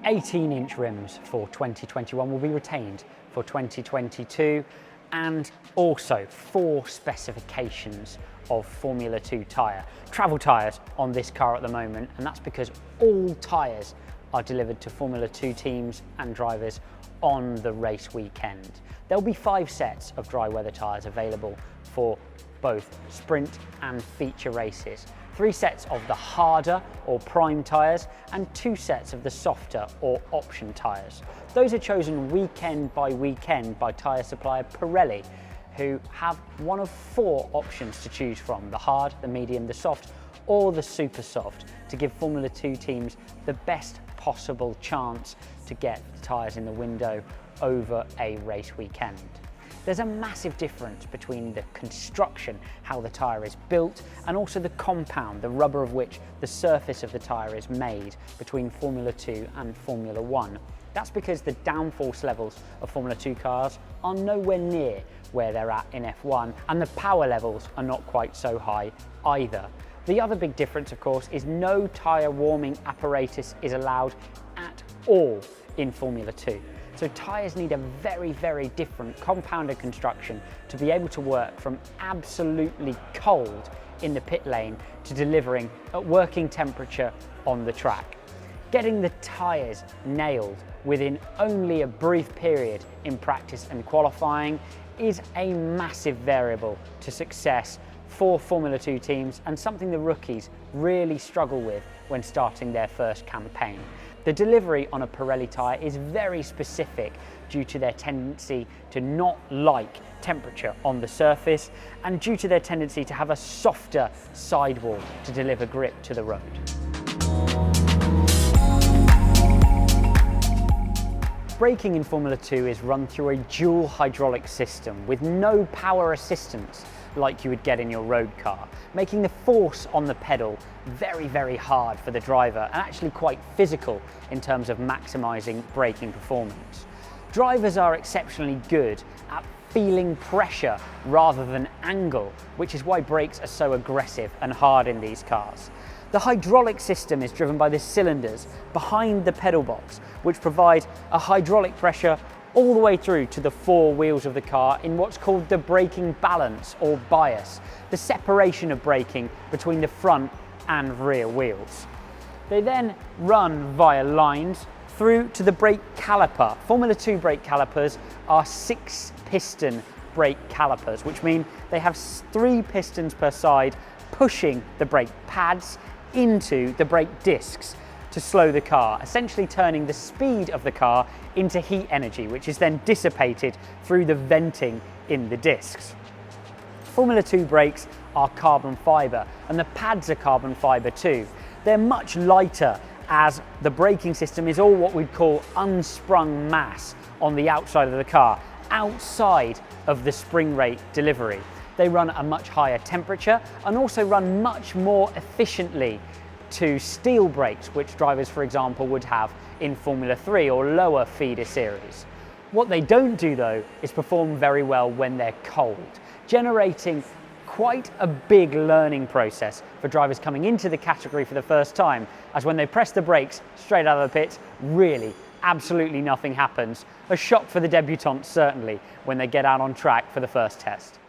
18-inch rims for 2021 will be retained for 2022, and also 4 specifications of Formula 2 tyre. Travel tyres on this car at the moment, and that's because all tyres are delivered to Formula 2 teams and drivers on the race weekend. There'll be 5 sets of dry weather tyres available for both sprint and feature races. 3 sets of the harder or prime tyres and 2 sets of the softer or option tyres. Those are chosen weekend by weekend by tyre supplier Pirelli, who have one of 4 options to choose from: the hard, the medium, the soft, or the super soft, to give Formula 2 teams the best possible chance to get the tyres in the window over a race weekend. There's a massive difference between the construction, how the tyre is built, and also the compound, the rubber of which the surface of the tyre is made, between Formula 2 and Formula 1. That's because the downforce levels of Formula 2 cars are nowhere near where they're at in F1, and the power levels are not quite so high either. The other big difference, of course, is no tyre warming apparatus is allowed at all in Formula 2. So tyres need a very, very different compounded construction to be able to work from absolutely cold in the pit lane to delivering at working temperature on the track. Getting the tyres nailed within only a brief period in practice and qualifying is a massive variable to success for Formula 2 teams, and something the rookies really struggle with when starting their first campaign. The delivery on a Pirelli tyre is very specific due to their tendency to not like temperature on the surface, and due to their tendency to have a softer sidewall to deliver grip to the road. Braking in Formula 2 is run through a dual hydraulic system with no power assistance like you would get in your road car, making the force on the pedal very, very hard for the driver and actually quite physical in terms of maximising braking performance. Drivers are exceptionally good at feeling pressure rather than angle, which is why brakes are so aggressive and hard in these cars. The hydraulic system is driven by the cylinders behind the pedal box, which provide a hydraulic pressure all the way through to the 4 wheels of the car in what's called the braking balance or bias, the separation of braking between the front and rear wheels. They then run via lines through to the brake caliper. Formula 2 brake calipers are 6-piston brake calipers, which mean they have 3 pistons per side pushing the brake pads into the brake discs to slow the car, essentially turning the speed of the car into heat energy, which is then dissipated through the venting in the discs. Formula 2 brakes are carbon fibre, and the pads are carbon fibre too. They're much lighter, as the braking system is all what we'd call unsprung mass on the outside of the car, outside of the spring rate delivery. They run at a much higher temperature and also run much more efficiently to steel brakes, which drivers, for example, would have in Formula 3 or lower feeder series. What they don't do, though, is perform very well when they're cold, generating quite a big learning process for drivers coming into the category for the first time, as when they press the brakes straight out of the pits, really, absolutely nothing happens. A shock for the debutants, certainly, when they get out on track for the first test.